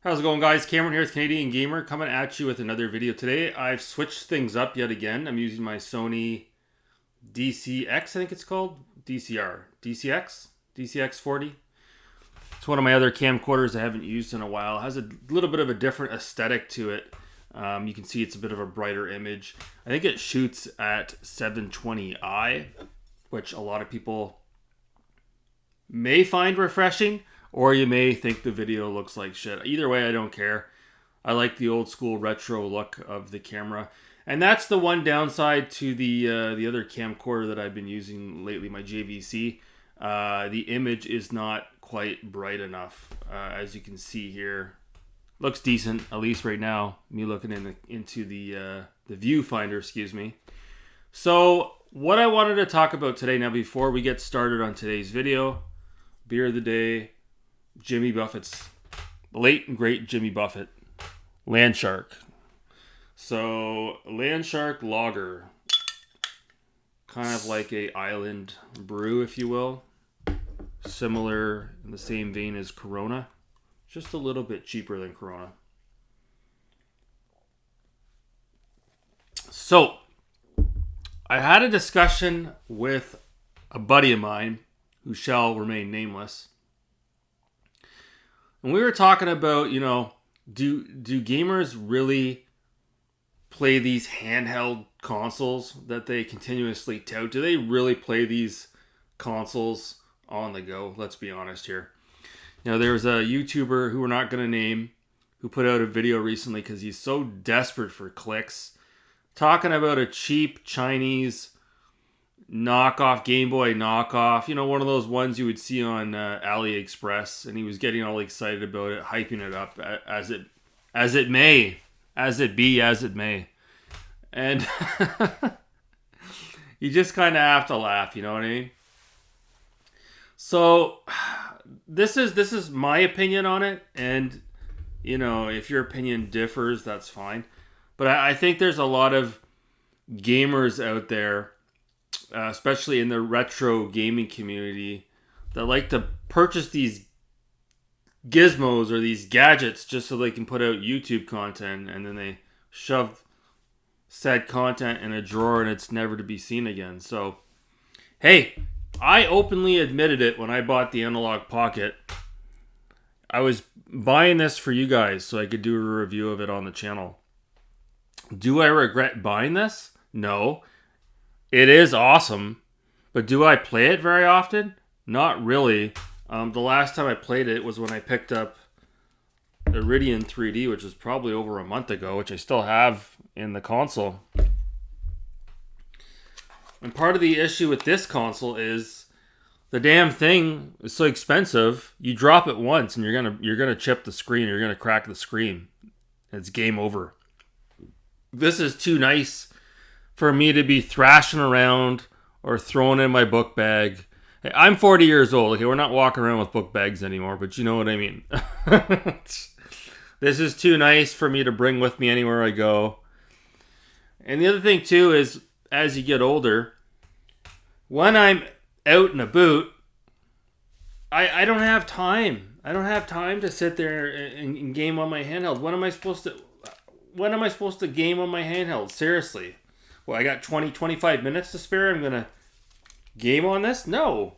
How's it going, guys? Cameron here with Canadian Gamer, coming at you with another video. Today I've switched things up yet again. I'm using my Sony DCX, I think it's called. DCX 40. It's one of my other camcorders I haven't used in a while. It has a little bit of a different aesthetic to it. You can see it's a bit of a brighter image. I think it shoots at 720i, which a lot of people may find refreshing, or you may think the video looks like shit. Either way, I don't care. I like the old school retro look of the camera. And that's the one downside to the other camcorder that I've been using lately, my JVC. The image is not quite bright enough. As you can see here, looks decent, at least right now. Me looking into the viewfinder, excuse me. So what I wanted to talk about today, now before we get started on today's video, beer of the day, Jimmy Buffett's, late and great Jimmy Buffett, Landshark. So Landshark Lager, kind of like a island brew, if you will. Similar in the same vein as Corona, just a little bit cheaper than Corona. So I had a discussion with a buddy of mine who shall remain nameless. And we were talking about, do gamers really play these handheld consoles that they continuously tout? Do they really play these consoles on the go? Let's be honest here. There was a YouTuber who we're not going to name who put out a video recently because he's so desperate for clicks, talking about a cheap Chinese knockoff, Game Boy knockoff, one of those ones you would see on AliExpress, and he was getting all excited about it, hyping it up as it may, as it be, as it may. And you just kind of have to laugh, you know what I mean? So this is my opinion on it, and if your opinion differs, that's fine. But I think there's a lot of gamers out there, especially in the retro gaming community, that like to purchase these gizmos or these gadgets just so they can put out YouTube content, and then they shove said content in a drawer and it's never to be seen again. So, hey, I openly admitted it when I bought the Analog Pocket. I was buying this for you guys so I could do a review of it on the channel. Do I regret buying this? No. It is awesome, but do I play it very often? Not really. The last time I played it was when I picked up Iridium 3D, which was probably over a month ago, which I still have in the console. And part of the issue with this console is the damn thing is so expensive. You drop it once and you're gonna chip the screen. You're gonna crack the screen. It's game over. This is too nice for me to be thrashing around or throwing in my book bag. Hey, I'm 40 years old. Okay, we're not walking around with book bags anymore, but you know what I mean. This is too nice for me to bring with me anywhere I go. And the other thing too is, as you get older, when I'm out and about, I don't have time. I don't have time to sit there and game on my handheld. When am I supposed to game on my handheld? Seriously. Well, I got 25 minutes to spare. I'm going to game on this? No.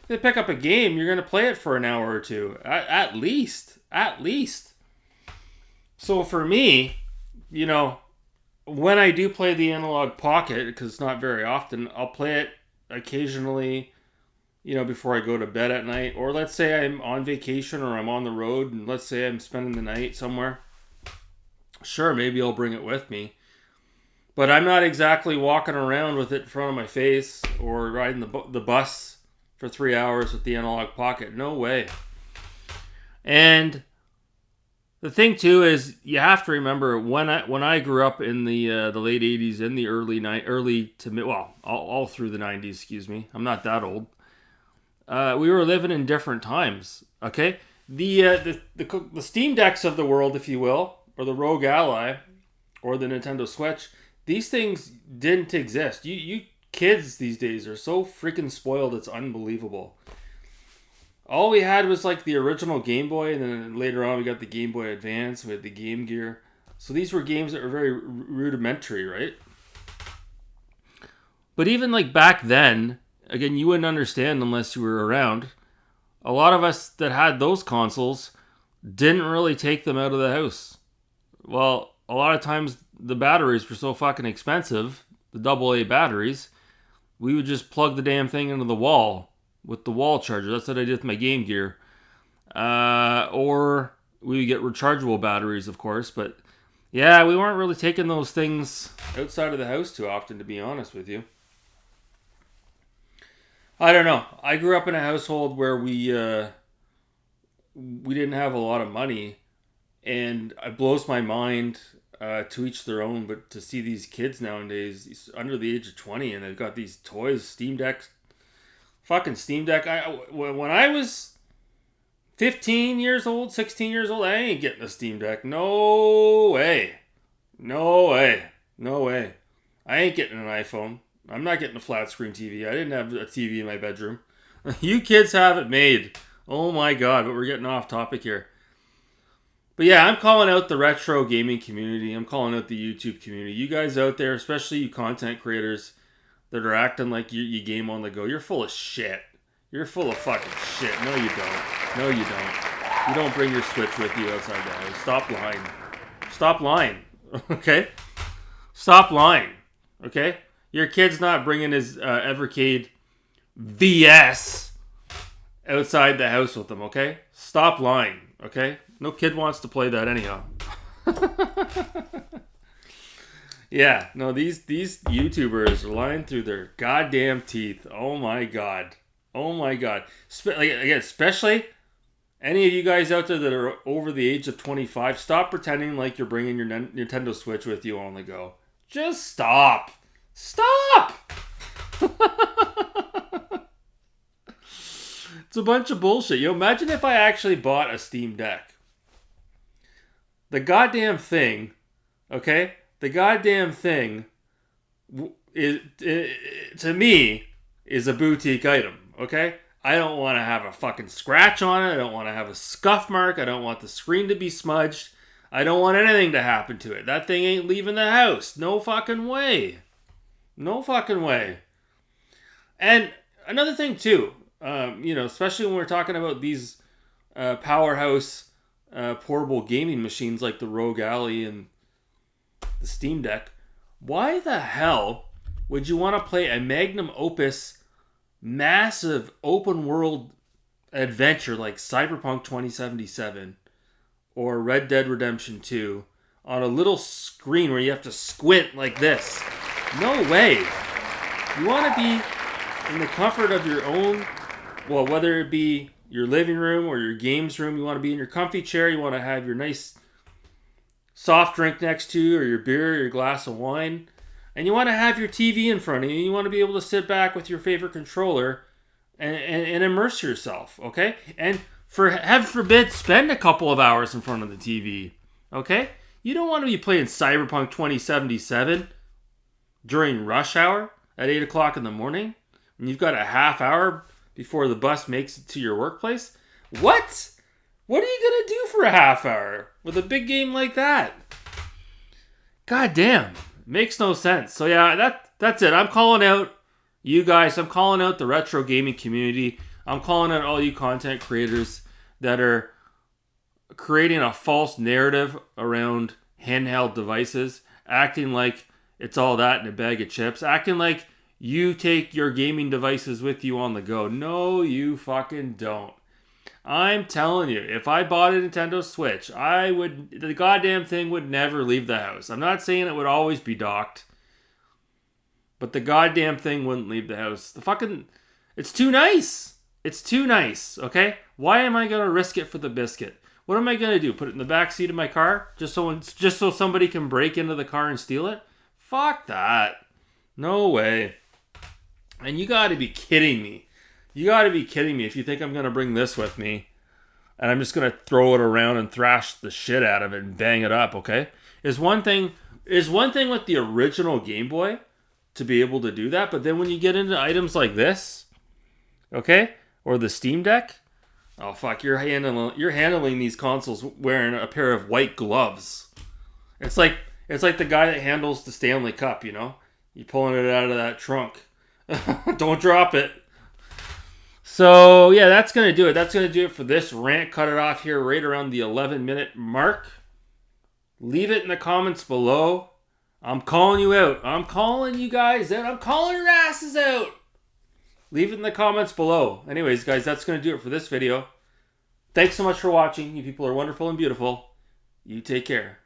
If you pick up a game, you're going to play it for an hour or two. At least. So for me, when I do play the Analog Pocket, because it's not very often, I'll play it occasionally, before I go to bed at night. Or let's say I'm on vacation or I'm on the road, and let's say I'm spending the night somewhere. Sure, maybe I'll bring it with me. But I'm not exactly walking around with it in front of my face or riding the bus for 3 hours with the Analog Pocket. No way. And the thing too is, you have to remember when I grew up in the late 80s and the early to mid, well, all through the 90s. Excuse me, I'm not that old. We were living in different times. Okay, the Steam Decks of the world, if you will, or the Rogue Ally, or the Nintendo Switch. These things didn't exist. You kids these days are so freaking spoiled, it's unbelievable. all we had was like the original Game Boy, and then later on we got the Game Boy Advance, we had the Game Gear. So these were games that were very rudimentary, right? But even like back then, again, you wouldn't understand unless you were around. A lot of us that had those consoles didn't really take them out of the house. Well, a lot of times the batteries were so fucking expensive, the AA batteries, we would just plug the damn thing into the wall with the wall charger. That's what I did with my Game Gear. Or we would get rechargeable batteries, of course. But yeah, we weren't really taking those things outside of the house too often, to be honest with you. I don't know. I grew up in a household where we didn't have a lot of money, and it blows my mind, to each their own, but to see these kids nowadays under the age of 20 and they've got these toys, Steam Deck, fucking Steam Deck. When I was 15 years old, 16 years old, I ain't getting a Steam Deck. No way. No way. No way. I ain't getting an iPhone. I'm not getting a flat screen TV. I didn't have a TV in my bedroom. You kids have it made. Oh my god, but we're getting off topic here. But yeah, I'm calling out the retro gaming community. I'm calling out the YouTube community. You guys out there, especially you content creators that are acting like you game on the go, you're full of shit. You're full of fucking shit. No, you don't. No, you don't. You don't bring your Switch with you outside the house. Stop lying. Stop lying. Okay? Stop lying. Okay? Your kid's not bringing his Evercade VS outside the house with him, okay? Stop lying, okay? No kid wants to play that anyhow. Yeah, no, these YouTubers are lying through their goddamn teeth. Oh my god. Oh my god. Again, especially any of you guys out there that are over the age of 25, stop pretending like you're bringing your Nintendo Switch with you on the go. Just stop. Stop! It's a bunch of bullshit. Imagine if I actually bought a Steam Deck. The goddamn thing, okay? The goddamn thing, to me, is a boutique item, okay? I don't want to have a fucking scratch on it. I don't want to have a scuff mark. I don't want the screen to be smudged. I don't want anything to happen to it. That thing ain't leaving the house. No fucking way. No fucking way. And another thing too, especially when we're talking about these powerhouse portable gaming machines like the Rogue Ally and the Steam Deck, why the hell would you want to play a magnum opus massive open world adventure like Cyberpunk 2077 or Red Dead Redemption 2 on a little screen where you have to squint like this? No way. You want to be in the comfort of your own, well, whether it be your living room or your games room, you want to be in your comfy chair, you want to have your nice soft drink next to you or your beer or your glass of wine, and you want to have your TV in front of you, you want to be able to sit back with your favorite controller and immerse yourself, okay? And for heaven forbid, spend a couple of hours in front of the TV, okay? You don't want to be playing Cyberpunk 2077 during rush hour at 8 o'clock in the morning when you've got a half hour before the bus makes it to your workplace. What? What are you going to do for a half hour with a big game like that? God damn. Makes no sense. So yeah, that's it. I'm calling out you guys. I'm calling out the retro gaming community. I'm calling out all you content creators that are creating a false narrative around handheld devices, acting like it's all that in a bag of chips, acting like you take your gaming devices with you on the go. No, you fucking don't. I'm telling you, if I bought a Nintendo Switch, the goddamn thing would never leave the house. I'm not saying it would always be docked, but the goddamn thing wouldn't leave the house. It's too nice. It's too nice, okay? Why am I going to risk it for the biscuit? What am I going to do? Put it in the back seat of my car just so somebody can break into the car and steal it? Fuck that. No way. And you got to be kidding me. You got to be kidding me if you think I'm going to bring this with me and I'm just going to throw it around and thrash the shit out of it and bang it up, okay? Is one thing with the original Game Boy to be able to do that, but then when you get into items like this, okay, or the Steam Deck, Oh fuck, you're handling these consoles wearing a pair of white gloves. It's like the guy that handles the Stanley Cup, you know? You're pulling it out of that trunk. Don't drop it. So yeah, that's gonna do it. That's gonna do it for this rant. Cut it off here right around the 11-minute mark. Leave it in the comments below. I'm calling you out. I'm calling you guys out. I'm calling your asses out. Leave it in the comments below. Anyways, guys, that's going to do it for this video. Thanks so much for watching. You people are wonderful and beautiful. You take care.